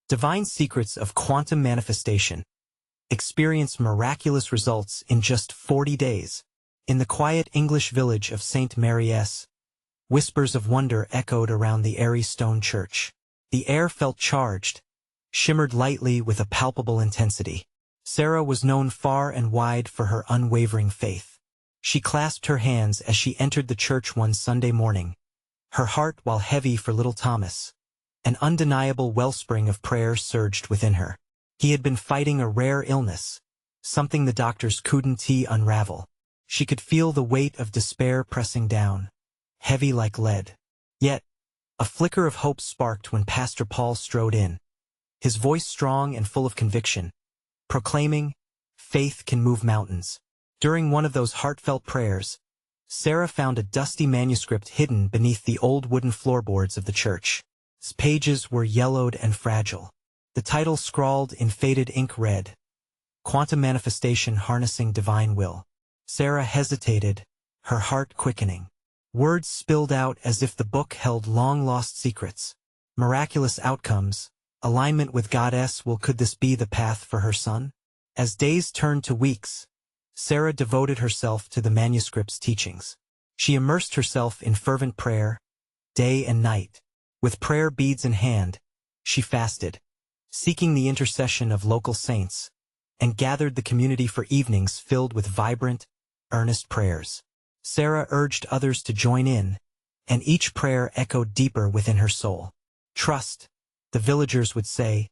Divine Secrets of Quantum Manifestation. Experience miraculous results in just 40 days. In the quiet English village of St. Mary's, whispers of wonder echoed around the airy stone church. The air felt charged, shimmered lightly with a palpable intensity. Sarah was known far and wide for her unwavering faith. She clasped her hands as she entered the church one Sunday morning, her heart while heavy for little Thomas. An undeniable wellspring of prayer surged within her. He had been fighting a rare illness, something the doctors couldn't unravel. She could feel the weight of despair pressing down, heavy like lead. Yet, a flicker of hope sparked when Pastor Paul strode in, his voice strong and full of conviction, proclaiming, "Faith can move mountains." During one of those heartfelt prayers, Sarah found a dusty manuscript hidden beneath the old wooden floorboards of the church. Its pages were yellowed and fragile. The title scrawled in faded ink read, "Quantum Manifestation Harnessing Divine Will." Sarah hesitated, her heart quickening. Words spilled out as if the book held long-lost secrets. Miraculous outcomes, alignment with Goddess will. Could this be the path for her son? As days turned to weeks, Sarah devoted herself to the manuscript's teachings. She immersed herself in fervent prayer, day and night. With prayer beads in hand, she fasted, seeking the intercession of local saints, and gathered the community for evenings filled with vibrant, earnest prayers. Sarah urged others to join in, and each prayer echoed deeper within her soul. "Trust," the villagers would say,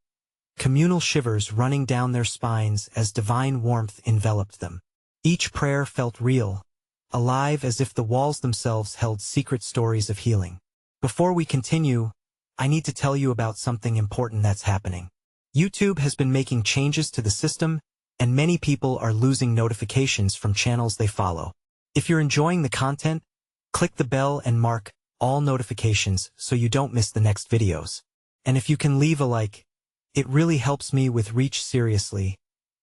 communal shivers running down their spines as divine warmth enveloped them. Each prayer felt real, alive as if the walls themselves held secret stories of healing. Before we continue, I need to tell you about something important that's happening. YouTube has been making changes to the system, and many people are losing notifications from channels they follow. If you're enjoying the content, click the bell and mark all notifications so you don't miss the next videos. And if you can leave a like, it really helps me with reach. Seriously,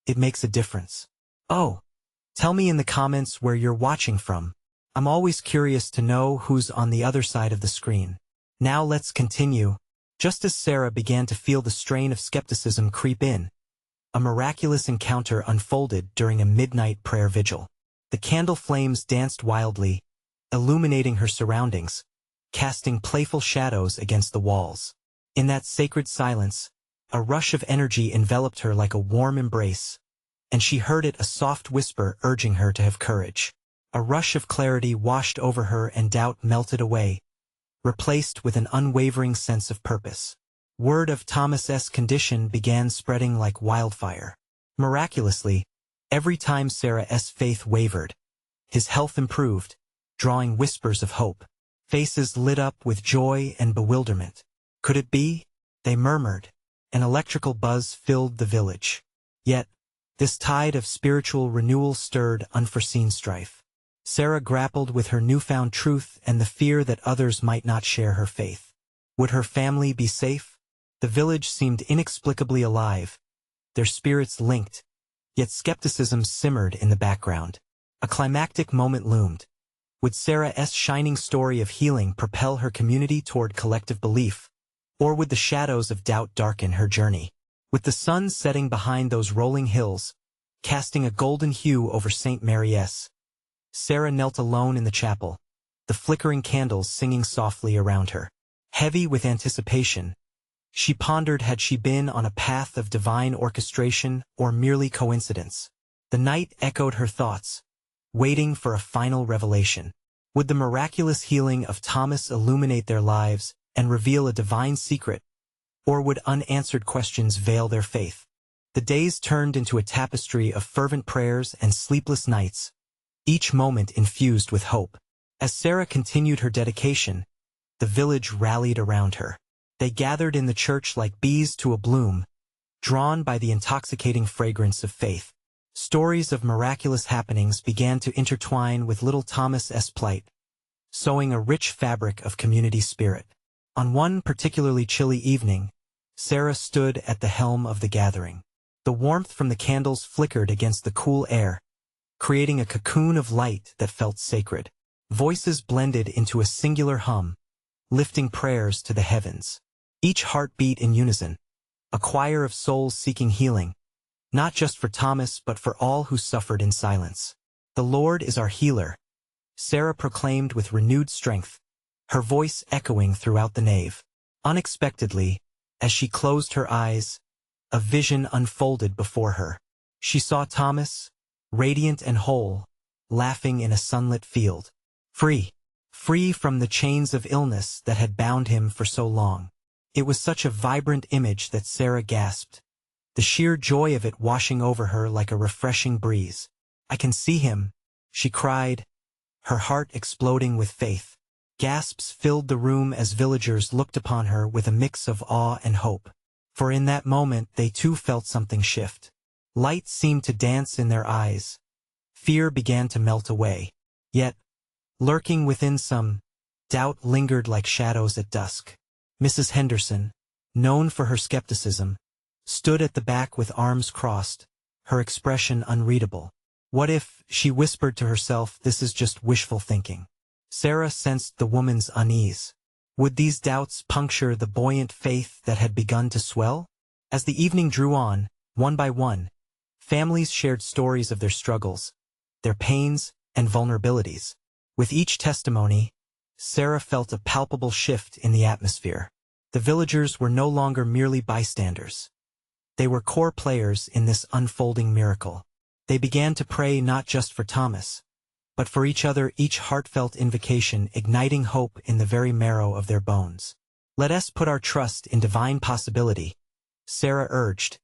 it makes a difference. Oh, tell me in the comments where you're watching from. I'm always curious to know who's on the other side of the screen. Now let's continue. Just as Sarah began to feel the strain of skepticism creep in, a miraculous encounter unfolded during a midnight prayer vigil. The candle flames danced wildly, illuminating her surroundings, casting playful shadows against the walls. In that sacred silence, a rush of energy enveloped her like a warm embrace, and she heard it, a soft whisper urging her to have courage. A rush of clarity washed over her and doubt melted away, replaced with an unwavering sense of purpose. Word of Thomas's condition began spreading like wildfire. Miraculously, every time Sarah's faith wavered, his health improved, drawing whispers of hope. Faces lit up with joy and bewilderment. Could it be? They murmured. An electrical buzz filled the village. Yet, this tide of spiritual renewal stirred unforeseen strife. Sarah grappled with her newfound truth and the fear that others might not share her faith. Would her family be safe? The village seemed inexplicably alive, their spirits linked, yet skepticism simmered in the background. A climactic moment loomed. Would Sarah's shining story of healing propel her community toward collective belief, or would the shadows of doubt darken her journey? With the sun setting behind those rolling hills, casting a golden hue over St. Mary's, Sarah knelt alone in the chapel, the flickering candles singing softly around her. Heavy with anticipation, she pondered, had she been on a path of divine orchestration or merely coincidence? The night echoed her thoughts, waiting for a final revelation. Would the miraculous healing of Thomas illuminate their lives and reveal a divine secret, or would unanswered questions veil their faith? The days turned into a tapestry of fervent prayers and sleepless nights, each moment infused with hope. As Sarah continued her dedication, the village rallied around her. They gathered in the church like bees to a bloom, drawn by the intoxicating fragrance of faith. Stories of miraculous happenings began to intertwine with little Thomas's plight, sewing a rich fabric of community spirit. On one particularly chilly evening, Sarah stood at the helm of the gathering. The warmth from the candles flickered against the cool air, creating a cocoon of light that felt sacred. Voices blended into a singular hum, lifting prayers to the heavens. Each heartbeat in unison, a choir of souls seeking healing, not just for Thomas but for all who suffered in silence. "The Lord is our healer," Sarah proclaimed with renewed strength, her voice echoing throughout the nave. Unexpectedly, as she closed her eyes, a vision unfolded before her. She saw Thomas, radiant and whole, laughing in a sunlit field. Free from the chains of illness that had bound him for so long. It was such a vibrant image that Sarah gasped, the sheer joy of it washing over her like a refreshing breeze. "I can see him," she cried, her heart exploding with faith. Gasps filled the room as villagers looked upon her with a mix of awe and hope. For in that moment they too felt something shift. Light seemed to dance in their eyes. Fear began to melt away. Yet, lurking within some, doubt lingered like shadows at dusk. Mrs. Henderson, known for her skepticism, stood at the back with arms crossed, her expression unreadable. "What if," she whispered to herself, "this is just wishful thinking?" Sarah sensed the woman's unease. Would these doubts puncture the buoyant faith that had begun to swell? As the evening drew on, one by one, families shared stories of their struggles, their pains, and vulnerabilities. With each testimony, Sarah felt a palpable shift in the atmosphere. The villagers were no longer merely bystanders. They were core players in this unfolding miracle. They began to pray not just for Thomas, but for each other, each heartfelt invocation igniting hope in the very marrow of their bones. "Let us put our trust in divine possibility," Sarah urged,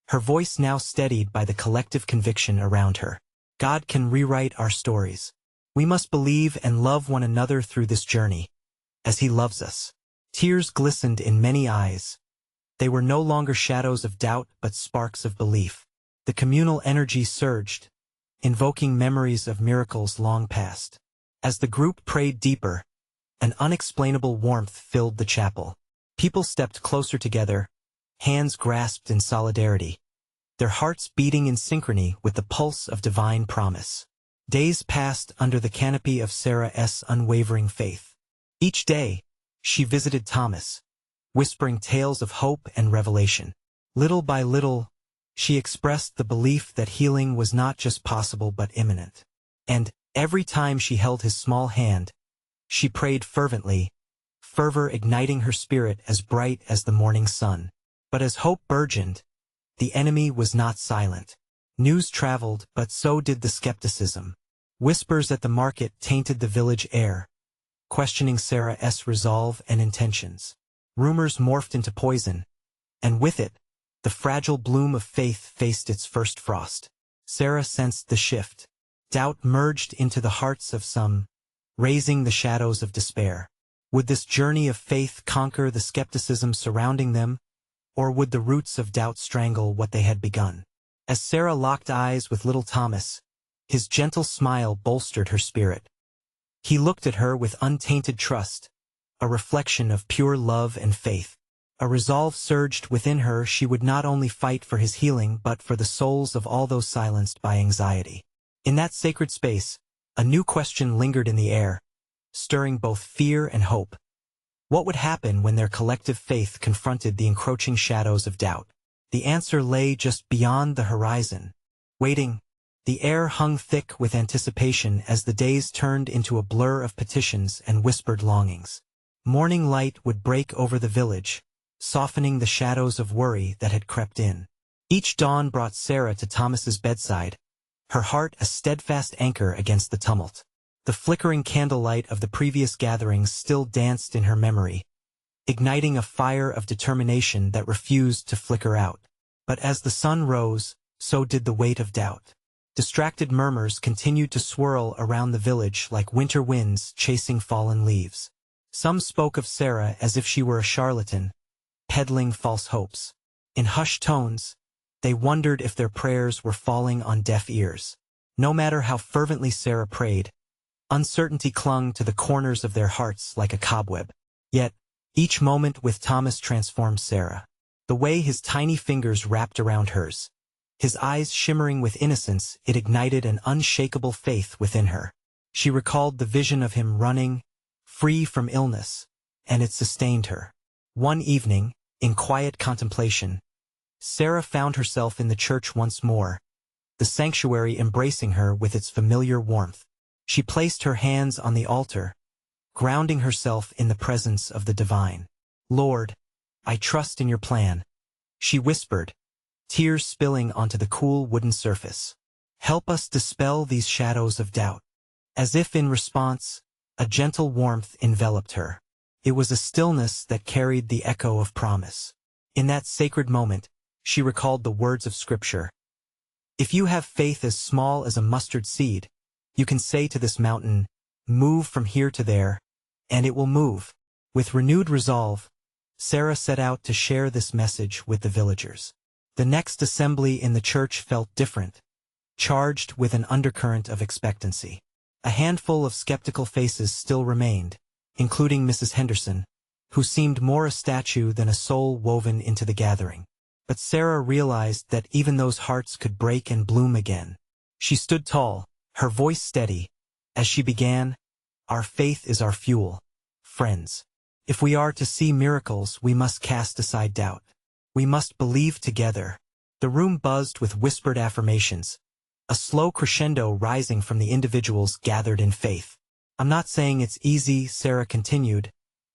her voice now steadied by the collective conviction around her. "God can rewrite our stories. We must believe and love one another through this journey, as He loves us." Tears glistened in many eyes. They were no longer shadows of doubt but sparks of belief. The communal energy surged, invoking memories of miracles long past. As the group prayed deeper, an unexplainable warmth filled the chapel. People stepped closer together, hands grasped in solidarity, their hearts beating in synchrony with the pulse of divine promise. Days passed under the canopy of Sarah's unwavering faith. Each day, she visited Thomas, whispering tales of hope and revelation. Little by little, she expressed the belief that healing was not just possible but imminent. And, every time she held his small hand, she prayed fervently, fervor igniting her spirit as bright as the morning sun. But as hope burgeoned, the enemy was not silent. News traveled, but so did the skepticism. Whispers at the market tainted the village air, questioning Sarah's resolve and intentions. Rumors morphed into poison, and with it, the fragile bloom of faith faced its first frost. Sarah sensed the shift. Doubt merged into the hearts of some, raising the shadows of despair. Would this journey of faith conquer the skepticism surrounding them, or would the roots of doubt strangle what they had begun? As Sarah locked eyes with little Thomas, his gentle smile bolstered her spirit. He looked at her with untainted trust, a reflection of pure love and faith. A resolve surged within her. She would not only fight for his healing but for the souls of all those silenced by anxiety. In that sacred space, a new question lingered in the air, stirring both fear and hope. What would happen when their collective faith confronted the encroaching shadows of doubt? The answer lay just beyond the horizon. Waiting, the air hung thick with anticipation as the days turned into a blur of petitions and whispered longings. Morning light would break over the village, softening the shadows of worry that had crept in. Each dawn brought Sarah to Thomas's bedside, her heart a steadfast anchor against the tumult. The flickering candlelight of the previous gatherings still danced in her memory, igniting a fire of determination that refused to flicker out. But as the sun rose, so did the weight of doubt. Distracted murmurs continued to swirl around the village like winter winds chasing fallen leaves. Some spoke of Sarah as if she were a charlatan, peddling false hopes. In hushed tones, they wondered if their prayers were falling on deaf ears. No matter how fervently Sarah prayed, uncertainty clung to the corners of their hearts like a cobweb. Yet, each moment with Thomas transformed Sarah. The way his tiny fingers wrapped around hers, his eyes shimmering with innocence, it ignited an unshakable faith within her. She recalled the vision of him running, free from illness, and it sustained her. One evening, in quiet contemplation, Sarah found herself in the church once more, the sanctuary embracing her with its familiar warmth. She placed her hands on the altar, grounding herself in the presence of the divine. "Lord, I trust in your plan," she whispered, tears spilling onto the cool wooden surface. "Help us dispel these shadows of doubt." As if in response, a gentle warmth enveloped her. It was a stillness that carried the echo of promise. In that sacred moment, she recalled the words of Scripture. "If you have faith as small as a mustard seed, you can say to this mountain, 'Move from here to there,' and it will move." With renewed resolve, Sarah set out to share this message with the villagers. The next assembly in the church felt different, charged with an undercurrent of expectancy. A handful of skeptical faces still remained, including Mrs. Henderson, who seemed more a statue than a soul woven into the gathering. But Sarah realized that even those hearts could break and bloom again. She stood tall, her voice steady, as she began, "Our faith is our fuel, friends. If we are to see miracles, we must cast aside doubt. We must believe together." The room buzzed with whispered affirmations, a slow crescendo rising from the individuals gathered in faith. "I'm not saying it's easy," Sarah continued,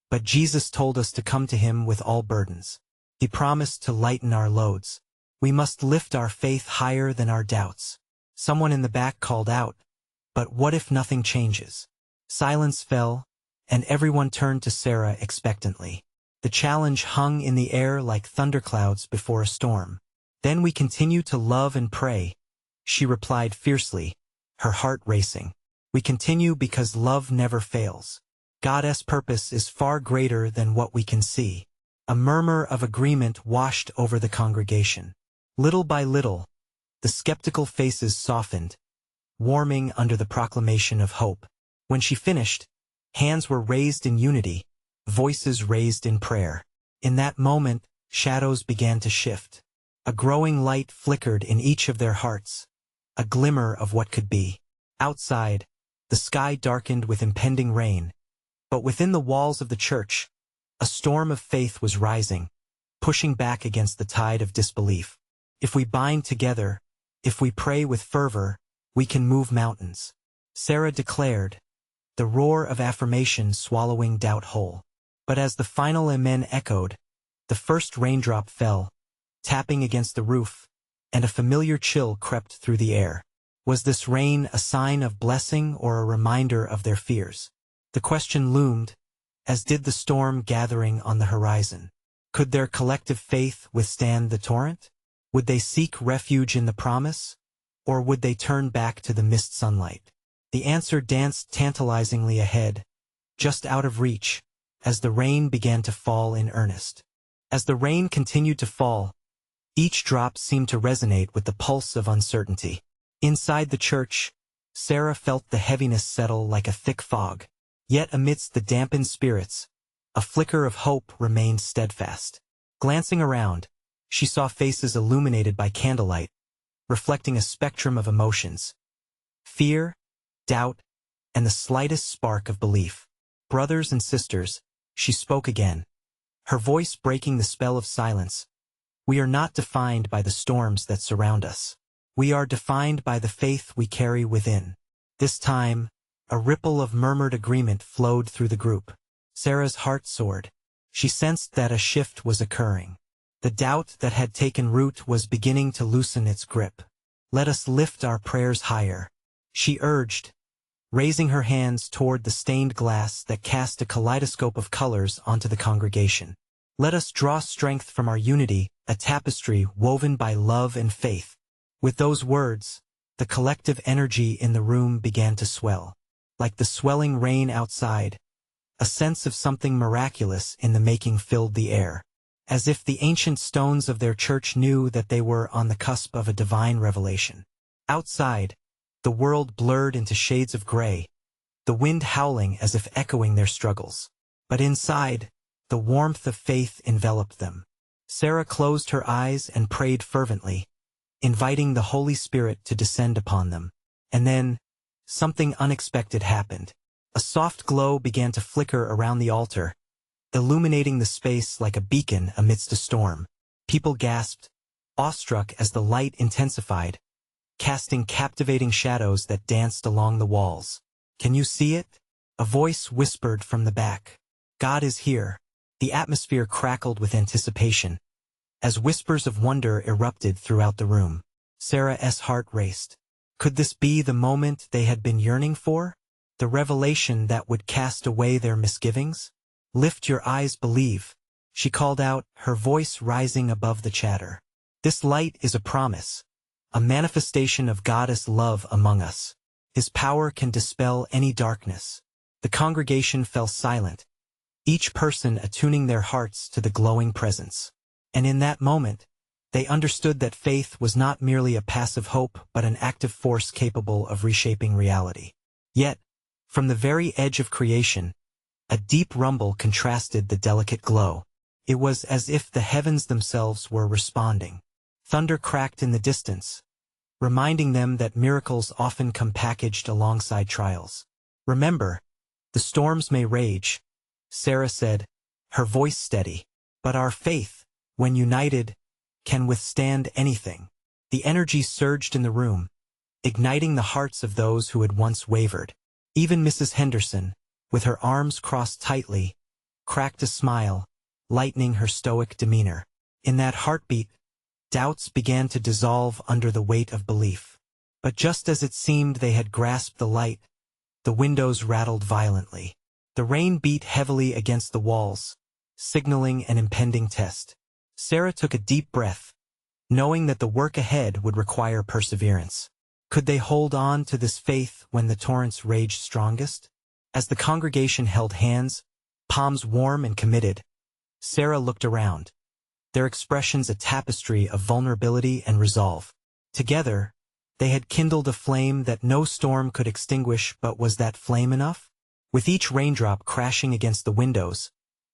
"but Jesus told us to come to him with all burdens. He promised to lighten our loads. We must lift our faith higher than our doubts." Someone in the back called out, "But what if nothing changes?" Silence fell, and everyone turned to Sarah expectantly. The challenge hung in the air like thunderclouds before a storm. "Then we continue to love and pray," she replied fiercely, her heart racing. "We continue because love never fails. God's purpose is far greater than what we can see." A murmur of agreement washed over the congregation. Little by little, the skeptical faces softened, warming under the proclamation of hope. When she finished, hands were raised in unity, voices raised in prayer. In that moment, shadows began to shift. A growing light flickered in each of their hearts, a glimmer of what could be. Outside, the sky darkened with impending rain, but within the walls of the church, a storm of faith was rising, pushing back against the tide of disbelief. "If we bind together, if we pray with fervor, we can move mountains," Sarah declared, the roar of affirmation swallowing doubt whole. But as the final amen echoed, the first raindrop fell, tapping against the roof, and a familiar chill crept through the air. Was this rain a sign of blessing or a reminder of their fears? The question loomed, as did the storm gathering on the horizon. Could their collective faith withstand the torrent? Would they seek refuge in the promise? Or would they turn back to the mist sunlight? The answer danced tantalizingly ahead, just out of reach, as the rain began to fall in earnest. As the rain continued to fall, each drop seemed to resonate with the pulse of uncertainty. Inside the church, Sarah felt the heaviness settle like a thick fog. Yet amidst the dampened spirits, a flicker of hope remained steadfast. Glancing around, she saw faces illuminated by candlelight, reflecting a spectrum of emotions: fear, doubt, and the slightest spark of belief. "Brothers and sisters," she spoke again, her voice breaking the spell of silence, "we are not defined by the storms that surround us. We are defined by the faith we carry within." This time, a ripple of murmured agreement flowed through the group. Sarah's heart soared. She sensed that a shift was occurring. The doubt that had taken root was beginning to loosen its grip. "Let us lift our prayers higher," she urged, raising her hands toward the stained glass that cast a kaleidoscope of colors onto the congregation. "Let us draw strength from our unity, a tapestry woven by love and faith." With those words, the collective energy in the room began to swell. Like the swelling rain outside, a sense of something miraculous in the making filled the air. As if the ancient stones of their church knew that they were on the cusp of a divine revelation. Outside, the world blurred into shades of gray, the wind howling as if echoing their struggles. But inside, the warmth of faith enveloped them. Sarah closed her eyes and prayed fervently, inviting the Holy Spirit to descend upon them. And then, something unexpected happened. A soft glow began to flicker around the altar, illuminating the space like a beacon amidst a storm. People gasped, awestruck as the light intensified, casting captivating shadows that danced along the walls. "Can you see it?" A voice whispered from the back. "God is here." The atmosphere crackled with anticipation, as whispers of wonder erupted throughout the room. Sarah's heart raced. Could this be the moment they had been yearning for? The revelation that would cast away their misgivings? "Lift your eyes, believe," she called out, her voice rising above the chatter. "This light is a promise, a manifestation of Goddess love among us. His power can dispel any darkness." The congregation fell silent, each person attuning their hearts to the glowing presence. And in that moment, they understood that faith was not merely a passive hope but an active force capable of reshaping reality. Yet, from the very edge of creation, a deep rumble contrasted the delicate glow. It was as if the heavens themselves were responding. Thunder cracked in the distance, reminding them that miracles often come packaged alongside trials. "Remember, the storms may rage," Sarah said, her voice steady, "but our faith, when united, can withstand anything." The energy surged in the room, igniting the hearts of those who had once wavered. Even Mrs. Henderson, with her arms crossed tightly, cracked a smile, lightening her stoic demeanor. In that heartbeat, doubts began to dissolve under the weight of belief. But just as it seemed they had grasped the light, the windows rattled violently. The rain beat heavily against the walls, signaling an impending test. Sarah took a deep breath, knowing that the work ahead would require perseverance. Could they hold on to this faith when the torrents raged strongest? As the congregation held hands, palms warm and committed, Sarah looked around, their expressions a tapestry of vulnerability and resolve. Together, they had kindled a flame that no storm could extinguish, but was that flame enough? With each raindrop crashing against the windows,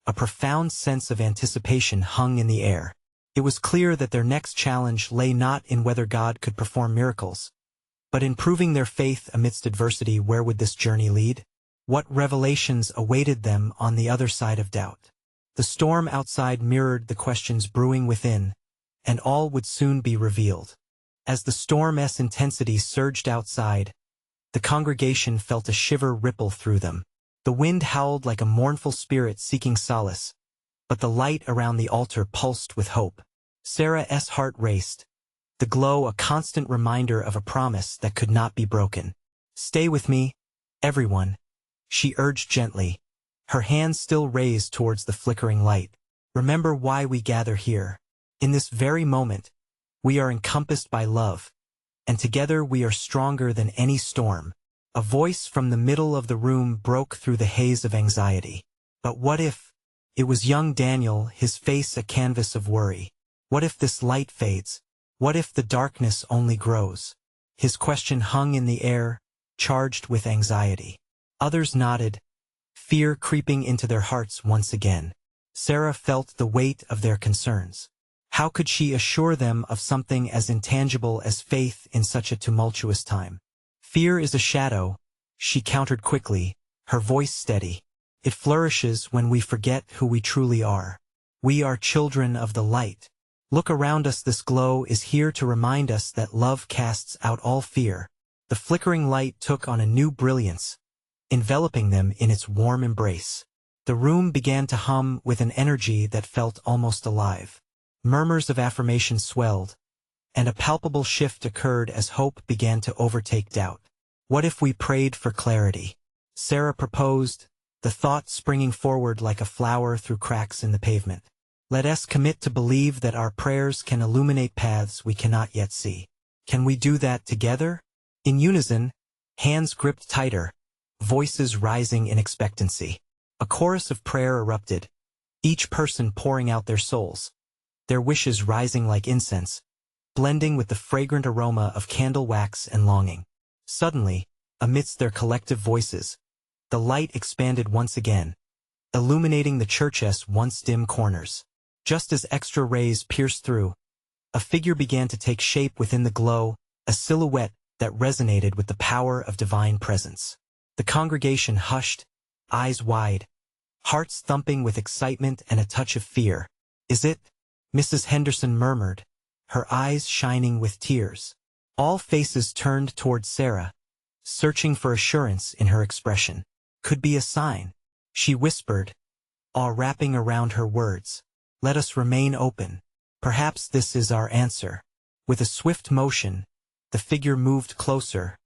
a profound sense of anticipation hung in the air. It was clear that their next challenge lay not in whether God could perform miracles, but in proving their faith amidst adversity. Where would this journey lead? What revelations awaited them on the other side of doubt? The storm outside mirrored the questions brewing within, and all would soon be revealed. As the storm's intensity surged outside, the congregation felt a shiver ripple through them. The wind howled like a mournful spirit seeking solace, but the light around the altar pulsed with hope. Sarah's heart raced, the glow a constant reminder of a promise that could not be broken. "Stay with me, everyone," she urged gently, her hands still raised towards the flickering light. "Remember why we gather here. In this very moment, we are encompassed by love, and together we are stronger than any storm." A voice from the middle of the room broke through the haze of anxiety. "But what if?" It was young Daniel, his face a canvas of worry. "What if this light fades? What if the darkness only grows?" His question hung in the air, charged with anxiety. Others nodded, fear creeping into their hearts once again. Sarah felt the weight of their concerns. How could she assure them of something as intangible as faith in such a tumultuous time? "Fear is a shadow," she countered quickly, her voice steady. "It flourishes when we forget who we truly are. We are children of the light. Look around us. This glow is here to remind us that love casts out all fear." The flickering light took on a new brilliance, enveloping them in its warm embrace. The room began to hum with an energy that felt almost alive. Murmurs of affirmation swelled, and a palpable shift occurred as hope began to overtake doubt. "What if we prayed for clarity?" Sarah proposed, the thought springing forward like a flower through cracks in the pavement. "Let us commit to believe that our prayers can illuminate paths we cannot yet see. Can we do that together?" In unison, hands gripped tighter, voices rising in expectancy. A chorus of prayer erupted, each person pouring out their souls, their wishes rising like incense, blending with the fragrant aroma of candle wax and longing. Suddenly, amidst their collective voices, the light expanded once again, illuminating the church's once dim corners. Just as extra rays pierced through, a figure began to take shape within the glow, a silhouette that resonated with the power of divine presence. The congregation hushed, eyes wide, hearts thumping with excitement and a touch of fear. "Is it?" Mrs. Henderson murmured, her eyes shining with tears. All faces turned toward Sarah, searching for assurance in her expression. Could be a sign, she whispered, awe wrapping around her words. Let us remain open. Perhaps this is our answer. With a swift motion, the figure moved closer,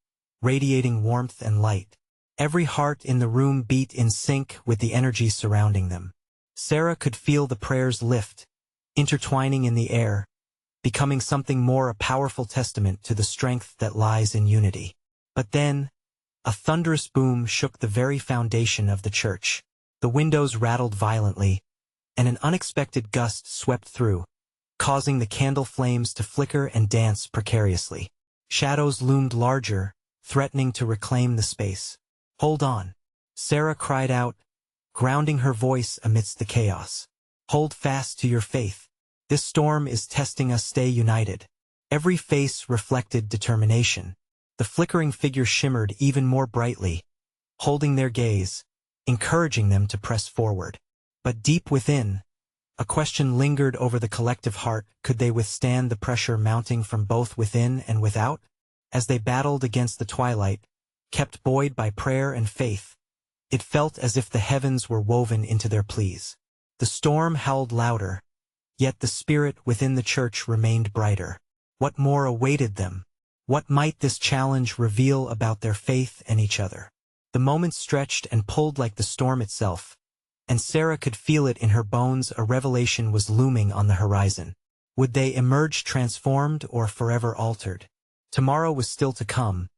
radiating warmth and light. Every heart in the room beat in sync with the energy surrounding them. Sarah could feel the prayers lift, intertwining in the air, becoming something more, a powerful testament to the strength that lies in unity. But then, a thunderous boom shook the very foundation of the church. The windows rattled violently, and an unexpected gust swept through, causing the candle flames to flicker and dance precariously. Shadows loomed larger, threatening to reclaim the space. Hold on, Sarah cried out, grounding her voice amidst the chaos. Hold fast to your faith. This storm is testing us. Stay united. Every face reflected determination. The flickering figure shimmered even more brightly, holding their gaze, encouraging them to press forward. But deep within, a question lingered over the collective heart. Could they withstand the pressure mounting from both within and without? As they battled against the twilight, kept buoyed by prayer and faith, it felt as if the heavens were woven into their pleas. The storm howled louder, yet the spirit within the church remained brighter. What more awaited them? What might this challenge reveal about their faith and each other? The moments stretched and pulled like the storm itself, and Sarah could feel it in her bones. A revelation was looming on the horizon. Would they emerge transformed or forever altered? Tomorrow was still to come,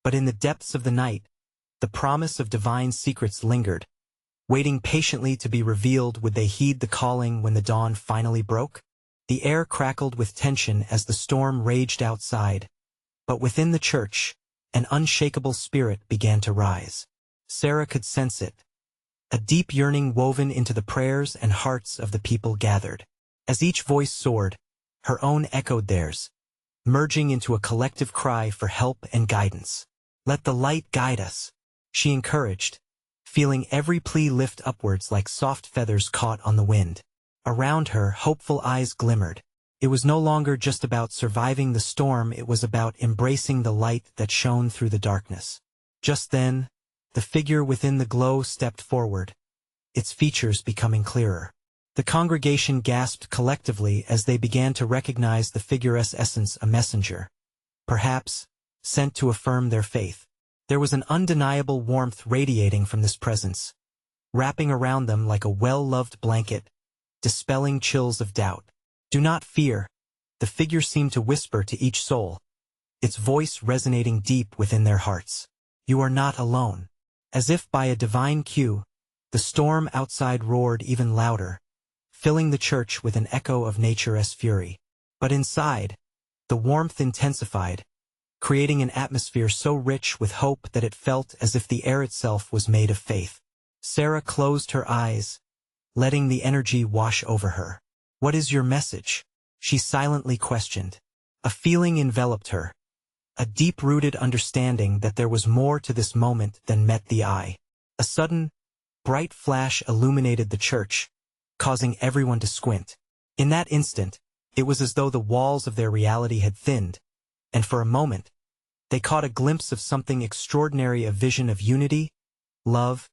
but in the depths of the night, the promise of divine secrets lingered, waiting patiently to be revealed. Would they heed the calling when the dawn finally broke? The air crackled with tension as the storm raged outside, but within the church, an unshakable spirit began to rise. Sarah could sense it, a deep yearning woven into the prayers and hearts of the people gathered. As each voice soared, her own echoed theirs, merging into a collective cry for help and guidance. Let the light guide us, she encouraged, feeling every plea lift upwards like soft feathers caught on the wind. Around her, hopeful eyes glimmered. It was no longer just about surviving the storm, it was about embracing the light that shone through the darkness. Just then, the figure within the glow stepped forward, its features becoming clearer. The congregation gasped collectively as they began to recognize the figure's essence, a messenger, perhaps, sent to affirm their faith. There was an undeniable warmth radiating from this presence, wrapping around them like a well-loved blanket, dispelling chills of doubt. Do not fear, the figure seemed to whisper to each soul, its voice resonating deep within their hearts. You are not alone. As if by a divine cue, the storm outside roared even louder, filling the church with an echo of nature's fury. But inside, the warmth intensified, creating an atmosphere so rich with hope that it felt as if the air itself was made of faith. Sarah closed her eyes, letting the energy wash over her. What is your message? She silently questioned. A feeling enveloped her, a deep-rooted understanding that there was more to this moment than met the eye. A sudden, bright flash illuminated the church, causing everyone to squint. In that instant, it was as though the walls of their reality had thinned, and for a moment, they caught a glimpse of something extraordinary, a vision of unity, love,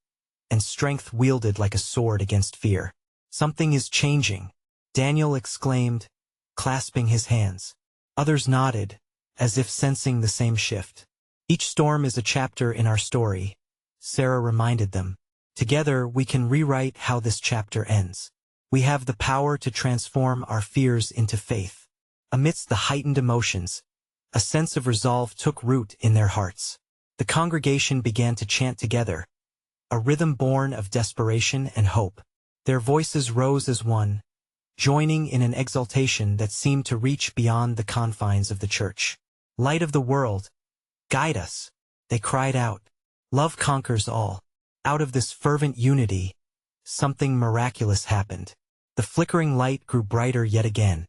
and strength wielded like a sword against fear. Something is changing, Daniel exclaimed, clasping his hands. Others nodded, as if sensing the same shift. Each storm is a chapter in our story, Sarah reminded them. Together we can rewrite how this chapter ends. We have the power to transform our fears into faith. Amidst the heightened emotions, a sense of resolve took root in their hearts. The congregation began to chant together, a rhythm born of desperation and hope. Their voices rose as one, joining in an exaltation that seemed to reach beyond the confines of the church. Light of the world, guide us, they cried out. Love conquers all. Out of this fervent unity, something miraculous happened. The flickering light grew brighter yet again,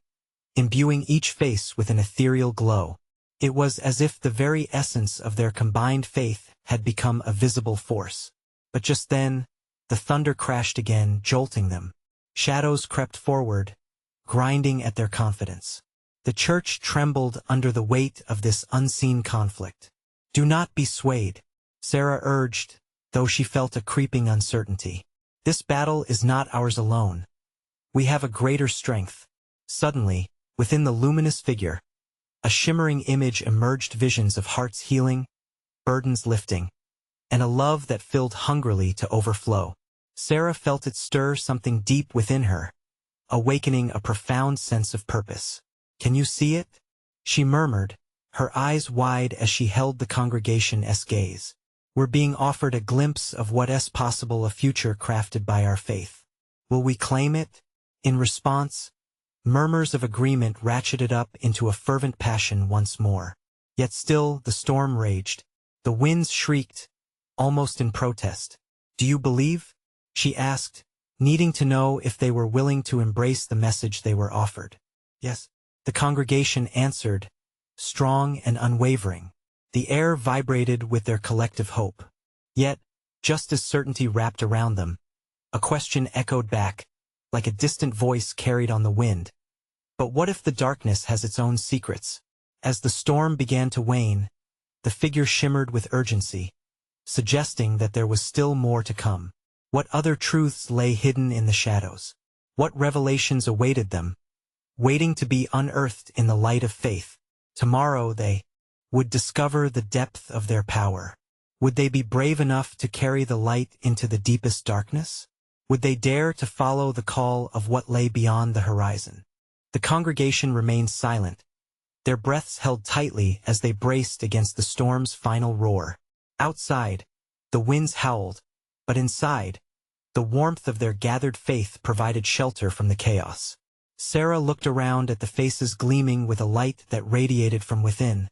imbuing each face with an ethereal glow. It was as if the very essence of their combined faith had become a visible force. But just then, the thunder crashed again, jolting them. Shadows crept forward, grinding at their confidence. The church trembled under the weight of this unseen conflict. "Do not be swayed," Sarah urged, though she felt a creeping uncertainty. "This battle is not ours alone. We have a greater strength." Suddenly, within the luminous figure, a shimmering image emerged, visions of hearts healing, burdens lifting, and a love that filled hungrily to overflow. Sarah felt it stir something deep within her, awakening a profound sense of purpose. "Can you see it?" she murmured, her eyes wide as she held the congregation's gaze. "We're being offered a glimpse of what's possible, a future crafted by our faith. Will we claim it?" In response, murmurs of agreement ratcheted up into a fervent passion once more. Yet still the storm raged. The winds shrieked, almost in protest. "Do you believe?" she asked, needing to know if they were willing to embrace the message they were offered. "Yes," the congregation answered, strong and unwavering. The air vibrated with their collective hope. Yet, just as certainty wrapped around them, a question echoed back, like a distant voice carried on the wind. "But what if the darkness has its own secrets?" As the storm began to wane, the figure shimmered with urgency, suggesting that there was still more to come. What other truths lay hidden in the shadows? What revelations awaited them, waiting to be unearthed in the light of faith? Tomorrow they would discover the depth of their power. Would they be brave enough to carry the light into the deepest darkness? Would they dare to follow the call of what lay beyond the horizon? The congregation remained silent, their breaths held tightly as they braced against the storm's final roar. Outside, the winds howled, but inside, the warmth of their gathered faith provided shelter from the chaos. Sarah looked around at the faces gleaming with a light that radiated from within,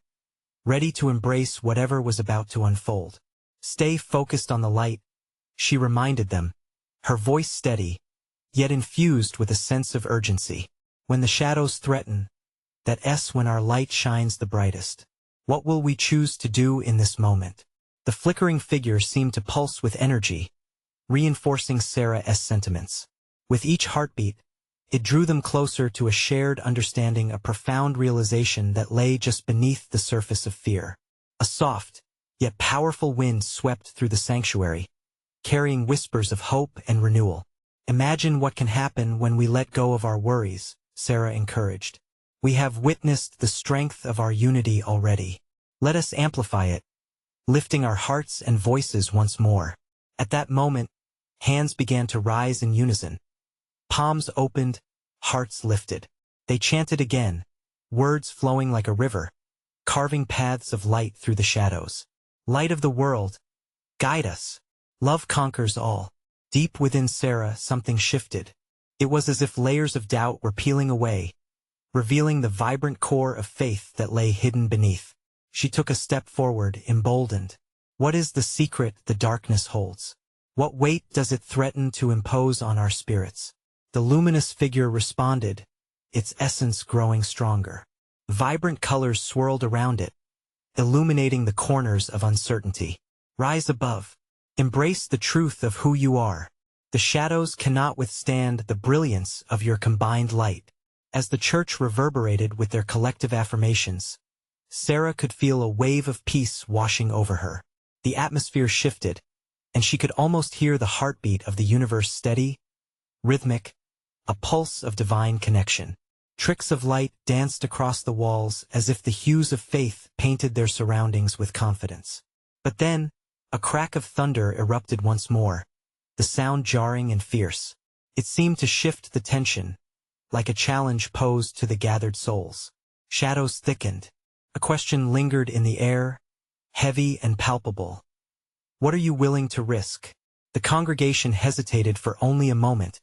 ready to embrace whatever was about to unfold. "Stay focused on the light," she reminded them, her voice steady, yet infused with a sense of urgency. "When the shadows threaten, that's when our light shines the brightest." What will we choose to do in this moment? The flickering figure seemed to pulse with energy, reinforcing Sarah's sentiments. With each heartbeat, it drew them closer to a shared understanding, a profound realization that lay just beneath the surface of fear. A soft, yet powerful wind swept through the sanctuary, carrying whispers of hope and renewal. "Imagine what can happen when we let go of our worries," Sarah encouraged. "We have witnessed the strength of our unity already. Let us amplify it, lifting our hearts and voices once more." At that moment, hands began to rise in unison. Palms opened, hearts lifted. They chanted again, words flowing like a river, carving paths of light through the shadows. "Light of the world, guide us. Love conquers all." Deep within Sarah, something shifted. It was as if layers of doubt were peeling away, revealing the vibrant core of faith that lay hidden beneath. She took a step forward, emboldened. What is the secret the darkness holds? What weight does it threaten to impose on our spirits? The luminous figure responded, its essence growing stronger. Vibrant colors swirled around it, illuminating the corners of uncertainty. "Rise above. Embrace the truth of who you are. The shadows cannot withstand the brilliance of your combined light." As the church reverberated with their collective affirmations, Sarah could feel a wave of peace washing over her. The atmosphere shifted, and she could almost hear the heartbeat of the universe, steady, rhythmic, a pulse of divine connection. Tricks of light danced across the walls as if the hues of faith painted their surroundings with confidence. But then, a crack of thunder erupted once more, the sound jarring and fierce. It seemed to shift the tension, like a challenge posed to the gathered souls. Shadows thickened. A question lingered in the air, heavy and palpable. "What are you willing to risk?" The congregation hesitated for only a moment,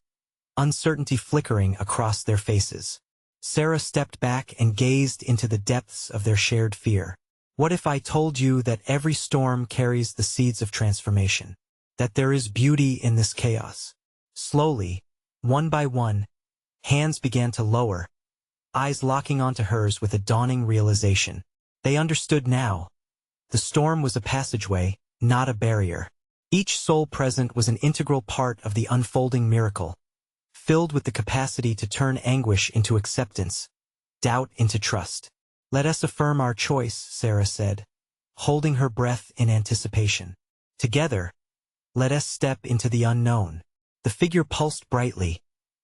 uncertainty flickering across their faces. Sarah stepped back and gazed into the depths of their shared fear. "What if I told you that every storm carries the seeds of transformation? That there is beauty in this chaos?" Slowly, one by one, hands began to lower, eyes locking onto hers with a dawning realization. They understood now. The storm was a passageway, not a barrier. Each soul present was an integral part of the unfolding miracle, filled with the capacity to turn anguish into acceptance, doubt into trust. Let us affirm our choice, Sarah said, holding her breath in anticipation. Together, let us step into the unknown. The figure pulsed brightly,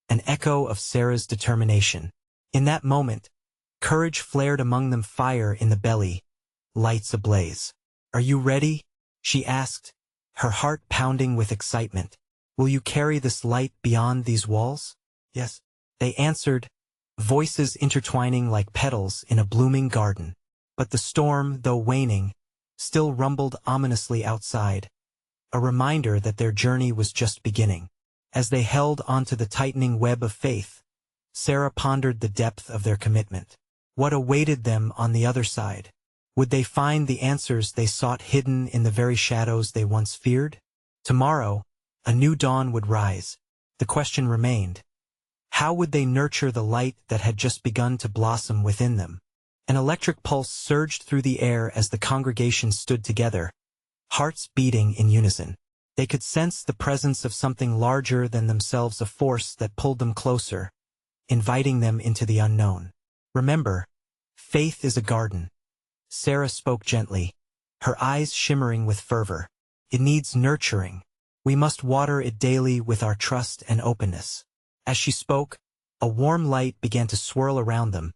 an echo of Sarah's determination. In that moment, courage flared among them, fire in the belly, lights ablaze. Are you ready? She asked, her heart pounding with excitement. Will you carry this light beyond these walls? Yes, they answered, voices intertwining like petals in a blooming garden. But the storm, though waning, still rumbled ominously outside, a reminder that their journey was just beginning. As they held onto the tightening web of faith, Sarah pondered the depth of their commitment. What awaited them on the other side? Would they find the answers they sought hidden in the very shadows they once feared? Tomorrow, a new dawn would rise. The question remained: how would they nurture the light that had just begun to blossom within them? An electric pulse surged through the air as the congregation stood together, hearts beating in unison. They could sense the presence of something larger than themselves, a force that pulled them closer, inviting them into the unknown. Remember, faith is a garden. Sarah spoke gently, her eyes shimmering with fervor. It needs nurturing. We must water it daily with our trust and openness. As she spoke, a warm light began to swirl around them,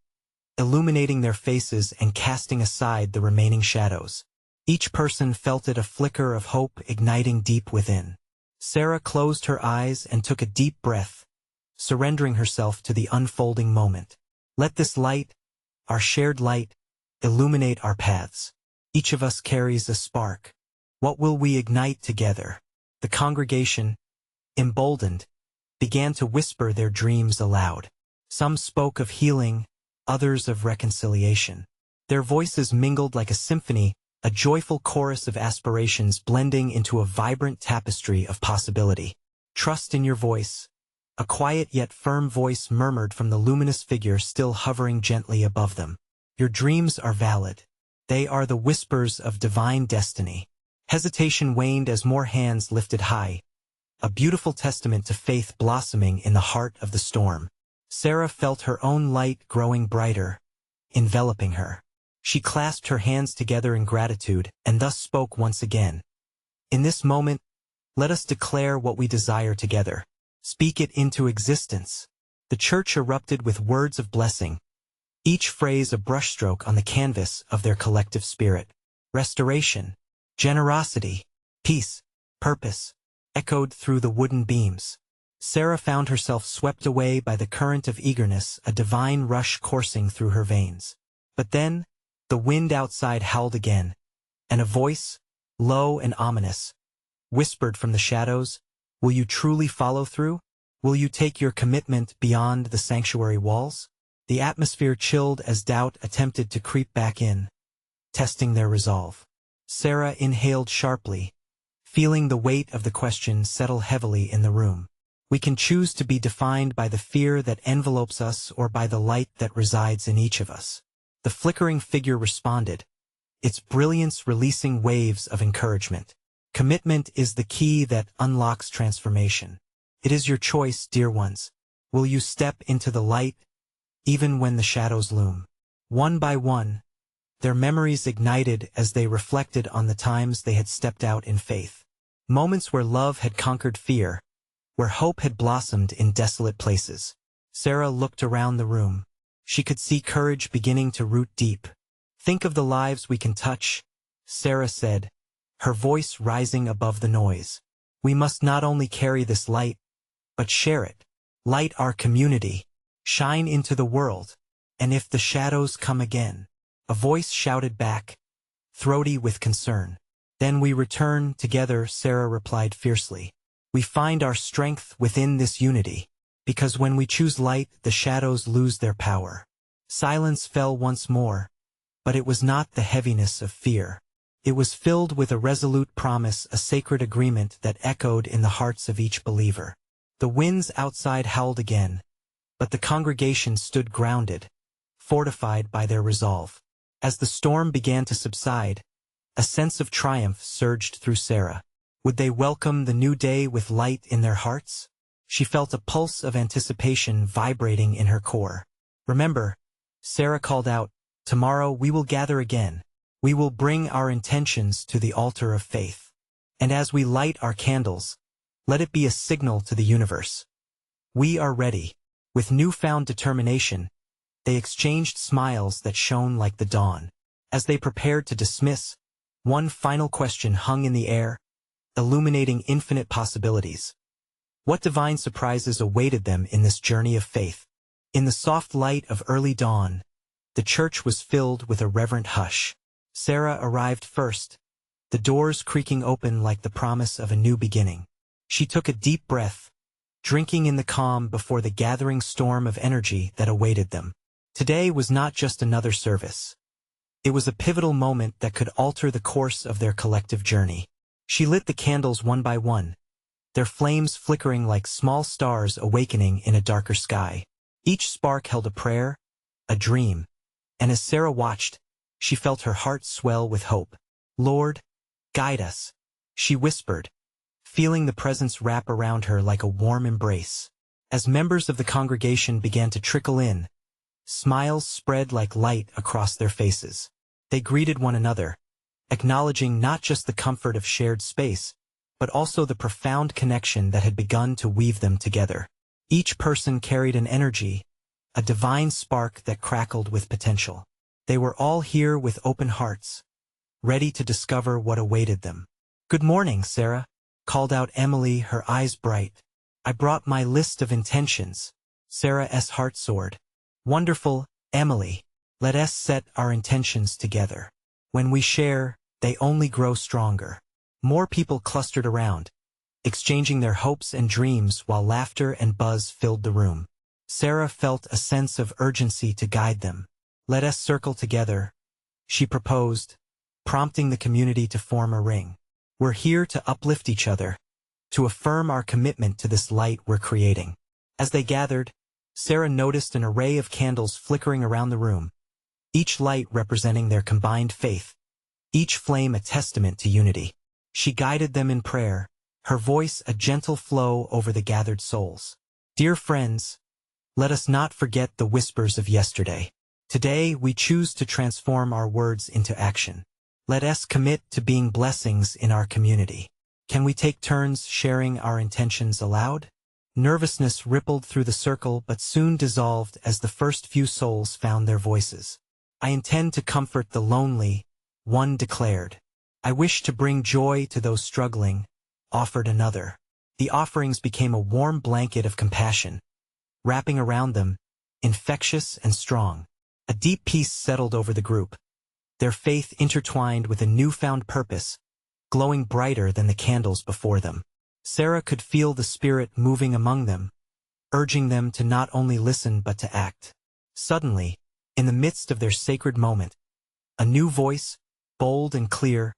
illuminating their faces and casting aside the remaining shadows. Each person felt it, a flicker of hope igniting deep within. Sarah closed her eyes and took a deep breath, surrendering herself to the unfolding moment. Let this light, our shared light, illuminate our paths. Each of us carries a spark. What will we ignite together? The congregation, emboldened, began to whisper their dreams aloud. Some spoke of healing, others of reconciliation. Their voices mingled like a symphony, a joyful chorus of aspirations blending into a vibrant tapestry of possibility. Trust in your voice. A quiet yet firm voice murmured from the luminous figure still hovering gently above them. Your dreams are valid. They are the whispers of divine destiny. Hesitation waned as more hands lifted high, a beautiful testament to faith blossoming in the heart of the storm. Sarah felt her own light growing brighter, enveloping her. She clasped her hands together in gratitude and thus spoke once again. In this moment, let us declare what we desire together. Speak it into existence. The church erupted with words of blessing, each phrase a brushstroke on the canvas of their collective spirit. Restoration, generosity, peace, purpose, echoed through the wooden beams. Sarah found herself swept away by the current of eagerness, a divine rush coursing through her veins. But then, the wind outside howled again, and a voice, low and ominous, whispered from the shadows, "Will you truly follow through? Will you take your commitment beyond the sanctuary walls?" The atmosphere chilled as doubt attempted to creep back in, testing their resolve. Sarah inhaled sharply, feeling the weight of the question settle heavily in the room. We can choose to be defined by the fear that envelopes us or by the light that resides in each of us. The flickering figure responded, its brilliance releasing waves of encouragement. Commitment is the key that unlocks transformation. It is your choice, dear ones. Will you step into the light, even when the shadows loom? One by one, their memories ignited as they reflected on the times they had stepped out in faith. Moments where love had conquered fear, where hope had blossomed in desolate places. Sarah looked around the room. She could see courage beginning to root deep. Think of the lives we can touch, Sarah said, her voice rising above the noise. We must not only carry this light, but share it. Light our community. Shine into the world. And if the shadows come again, a voice shouted back, throaty with concern. Then we return together, Sarah replied fiercely. We find our strength within this unity. Because when we choose light, the shadows lose their power. Silence fell once more, but it was not the heaviness of fear. It was filled with a resolute promise, a sacred agreement that echoed in the hearts of each believer. The winds outside howled again, but the congregation stood grounded, fortified by their resolve. As the storm began to subside, a sense of triumph surged through Sarah. Would they welcome the new day with light in their hearts? She felt a pulse of anticipation vibrating in her core. Remember, Sarah called out, "Tomorrow we will gather again. We will bring our intentions to the altar of faith. And as we light our candles, let it be a signal to the universe. We are ready." With newfound determination, they exchanged smiles that shone like the dawn. As they prepared to dismiss, one final question hung in the air, illuminating infinite possibilities. What divine surprises awaited them in this journey of faith? In the soft light of early dawn, the church was filled with a reverent hush. Sarah arrived first, the doors creaking open like the promise of a new beginning. She took a deep breath, drinking in the calm before the gathering storm of energy that awaited them. Today was not just another service. It was a pivotal moment that could alter the course of their collective journey. She lit the candles one by one, their flames flickering like small stars awakening in a darker sky. Each spark held a prayer, a dream, and as Sarah watched, she felt her heart swell with hope. "Lord, guide us," she whispered, feeling the presence wrap around her like a warm embrace. As members of the congregation began to trickle in, smiles spread like light across their faces. They greeted one another, acknowledging not just the comfort of shared space, but also the profound connection that had begun to weave them together. Each person carried an energy, a divine spark that crackled with potential. They were all here with open hearts, ready to discover what awaited them. "Good morning, Sarah," called out Emily, her eyes bright. "I brought my list of intentions." Sarah's heart soared. "Wonderful, Emily. Let us set our intentions together. When we share, they only grow stronger." More people clustered around, exchanging their hopes and dreams while laughter and buzz filled the room. Sarah felt a sense of urgency to guide them. "Let us circle together," she proposed, prompting the community to form a ring. "We're here to uplift each other, to affirm our commitment to this light we're creating." As they gathered, Sarah noticed an array of candles flickering around the room, each light representing their combined faith, each flame a testament to unity. She guided them in prayer, her voice a gentle flow over the gathered souls. "Dear friends, let us not forget the whispers of yesterday. Today we choose to transform our words into action. Let us commit to being blessings in our community. Can we take turns sharing our intentions aloud?" Nervousness rippled through the circle but soon dissolved as the first few souls found their voices. "I intend to comfort the lonely," one declared. "I wish to bring joy to those struggling," offered another. The offerings became a warm blanket of compassion, wrapping around them, infectious and strong. A deep peace settled over the group, their faith intertwined with a newfound purpose, glowing brighter than the candles before them. Sarah could feel the Spirit moving among them, urging them to not only listen but to act. Suddenly, in the midst of their sacred moment, a new voice, bold and clear,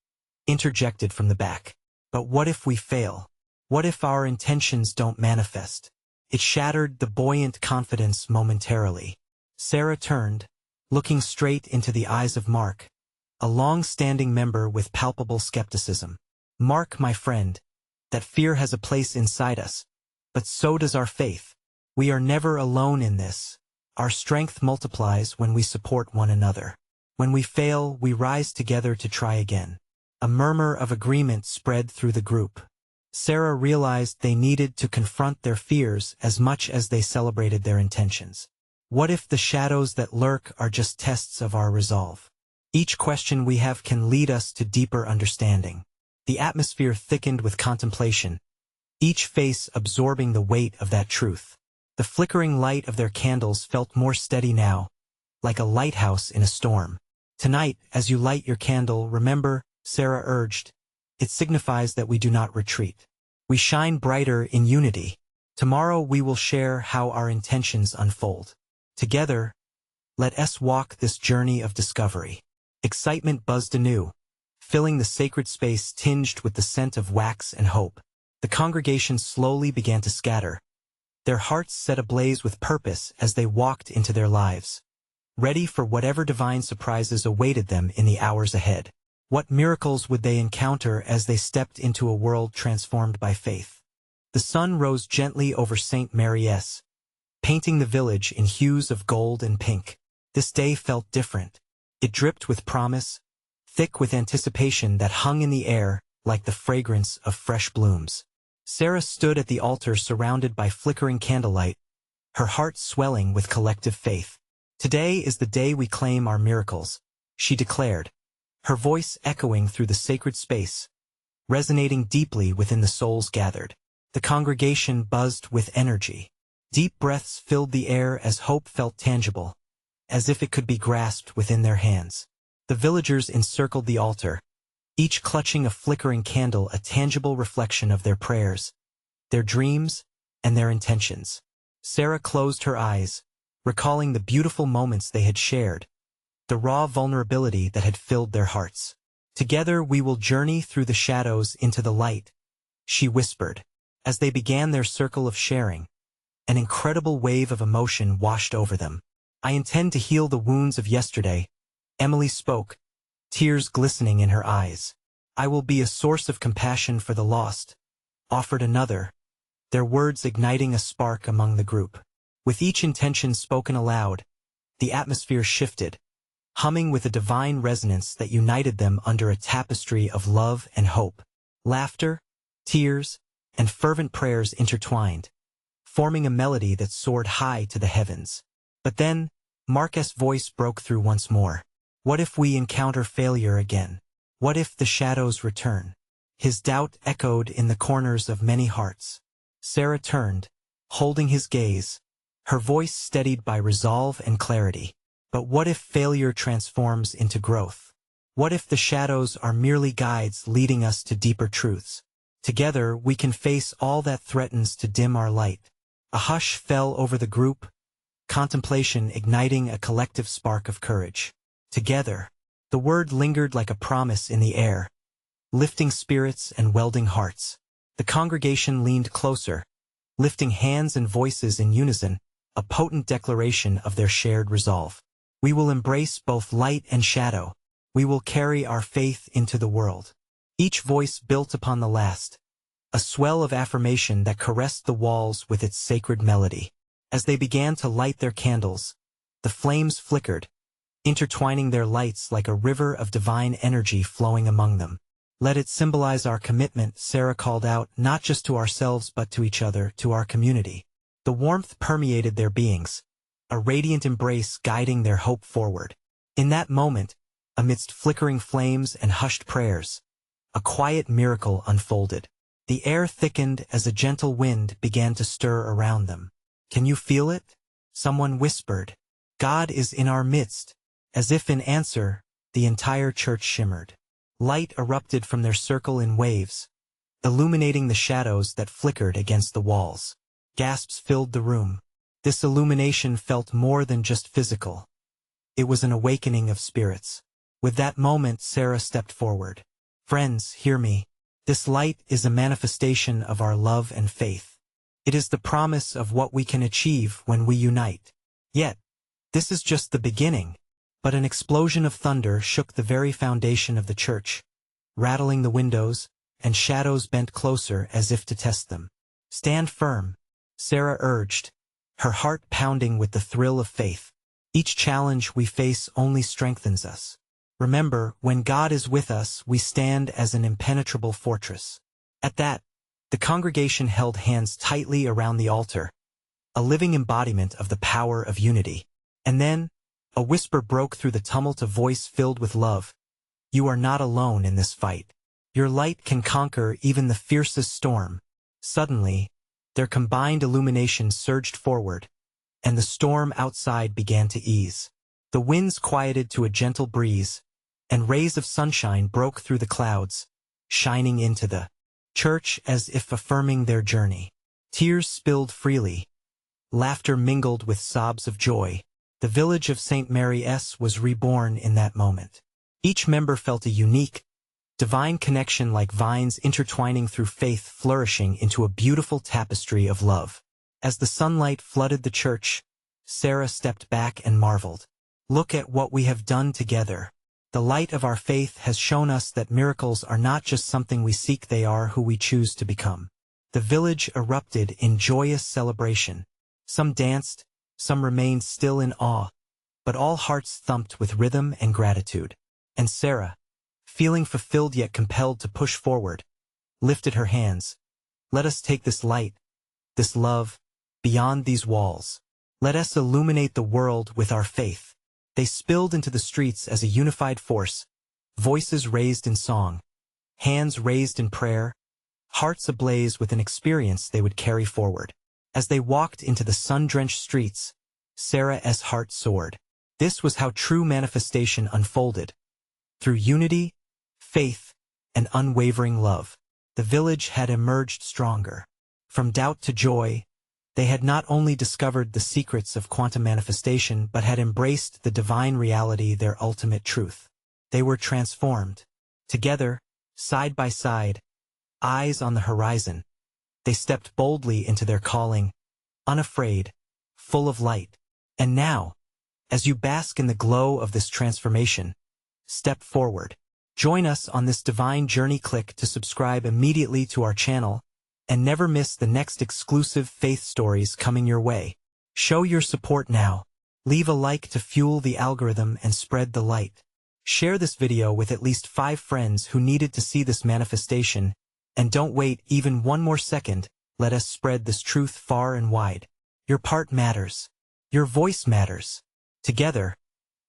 interjected from the back. "But what if we fail? What if our intentions don't manifest?" It shattered the buoyant confidence momentarily. Sarah turned, looking straight into the eyes of Mark, a long-standing member with palpable skepticism. "Mark, my friend, that fear has a place inside us, but so does our faith. We are never alone in this. Our strength multiplies when we support one another. When we fail, we rise together to try again." A murmur of agreement spread through the group. Sarah realized they needed to confront their fears as much as they celebrated their intentions. What if the shadows that lurk are just tests of our resolve? Each question we have can lead us to deeper understanding. The atmosphere thickened with contemplation, each face absorbing the weight of that truth. The flickering light of their candles felt more steady now, like a lighthouse in a storm. "Tonight, as you light your candle, remember," Sarah urged, "it signifies that we do not retreat. We shine brighter in unity. Tomorrow we will share how our intentions unfold. Together, let us walk this journey of discovery." Excitement buzzed anew, filling the sacred space tinged with the scent of wax and hope. The congregation slowly began to scatter, their hearts set ablaze with purpose as they walked into their lives, ready for whatever divine surprises awaited them in the hours ahead. What miracles would they encounter as they stepped into a world transformed by faith? The sun rose gently over St. Mary's, painting the village in hues of gold and pink. This day felt different. It dripped with promise, thick with anticipation that hung in the air like the fragrance of fresh blooms. Sarah stood at the altar surrounded by flickering candlelight, her heart swelling with collective faith. Today is the day we claim our miracles, she declared, her voice echoing through the sacred space, resonating deeply within the souls gathered. The congregation buzzed with energy. Deep breaths filled the air as hope felt tangible, as if it could be grasped within their hands. The villagers encircled the altar, each clutching a flickering candle, a tangible reflection of their prayers, their dreams, and their intentions. Sarah closed her eyes, recalling the beautiful moments they had shared, the raw vulnerability that had filled their hearts. Together we will journey through the shadows into the light, she whispered. As they began their circle of sharing, an incredible wave of emotion washed over them. I intend to heal the wounds of yesterday, Emily spoke, tears glistening in her eyes. I will be a source of compassion for the lost, offered another, their words igniting a spark among the group. With each intention spoken aloud, the atmosphere shifted, humming with a divine resonance that united them under a tapestry of love and hope. Laughter, tears, and fervent prayers intertwined, forming a melody that soared high to the heavens. But then, Marcus' voice broke through once more. What if we encounter failure again? What if the shadows return? His doubt echoed in the corners of many hearts. Sarah turned, holding his gaze, her voice steadied by resolve and clarity. But what if failure transforms into growth? What if the shadows are merely guides leading us to deeper truths? Together we can face all that threatens to dim our light. A hush fell over the group, contemplation igniting a collective spark of courage. Together, the word lingered like a promise in the air, lifting spirits and welding hearts. The congregation leaned closer, lifting hands and voices in unison, a potent declaration of their shared resolve. We will embrace both light and shadow. We will carry our faith into the world. Each voice built upon the last, a swell of affirmation that caressed the walls with its sacred melody. As they began to light their candles, the flames flickered, intertwining their lights like a river of divine energy flowing among them. Let it symbolize our commitment, Sarah called out, not just to ourselves but to each other, to our community. The warmth permeated their beings, a radiant embrace guiding their hope forward. In that moment, amidst flickering flames and hushed prayers, a quiet miracle unfolded. The air thickened as a gentle wind began to stir around them. Can you feel it? Someone whispered. God is in our midst. As if in answer, the entire church shimmered. Light erupted from their circle in waves, illuminating the shadows that flickered against the walls. Gasps filled the room. This illumination felt more than just physical. It was an awakening of spirits. With that moment, Sarah stepped forward. Friends, hear me. This light is a manifestation of our love and faith. It is the promise of what we can achieve when we unite. Yet, this is just the beginning. But an explosion of thunder shook the very foundation of the church, rattling the windows, and shadows bent closer as if to test them. Stand firm, Sarah urged, her heart pounding with the thrill of faith. Each challenge we face only strengthens us. Remember, when God is with us, we stand as an impenetrable fortress. At that, the congregation held hands tightly around the altar, a living embodiment of the power of unity. And then, a whisper broke through the tumult, a voice filled with love. You are not alone in this fight. Your light can conquer even the fiercest storm. Suddenly, their combined illumination surged forward, and the storm outside began to ease. The winds quieted to a gentle breeze, and rays of sunshine broke through the clouds, shining into the church as if affirming their journey. Tears spilled freely. Laughter mingled with sobs of joy. The village of St. Mary's was reborn in that moment. Each member felt a unique, divine connection, like vines intertwining through faith, flourishing into a beautiful tapestry of love. As the sunlight flooded the church, Sarah stepped back and marveled. Look at what we have done together. The light of our faith has shown us that miracles are not just something we seek, they are who we choose to become. The village erupted in joyous celebration. Some danced, some remained still in awe, but all hearts thumped with rhythm and gratitude. And Sarah, feeling fulfilled yet compelled to push forward, lifted her hands. Let us take this light, this love, beyond these walls. Let us illuminate the world with our faith. They spilled into the streets as a unified force, voices raised in song, hands raised in prayer, hearts ablaze with an experience they would carry forward. As they walked into the sun-drenched streets, Sarah's heart soared. This was how true manifestation unfolded. Through unity, faith, and unwavering love, the village had emerged stronger. From doubt to joy, they had not only discovered the secrets of quantum manifestation but had embraced the divine reality, their ultimate truth. They were transformed. Together, side by side, eyes on the horizon, they stepped boldly into their calling, unafraid, full of light. And now, as you bask in the glow of this transformation, step forward. Join us on this divine journey. Click to subscribe immediately to our channel and never miss the next exclusive faith stories coming your way. Show your support now. Leave a like to fuel the algorithm and spread the light. Share this video with at least 5 friends who needed to see this manifestation. And don't wait even one more second. Let us spread this truth far and wide. Your part matters. Your voice matters. Together,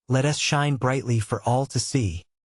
let us shine brightly for all to see.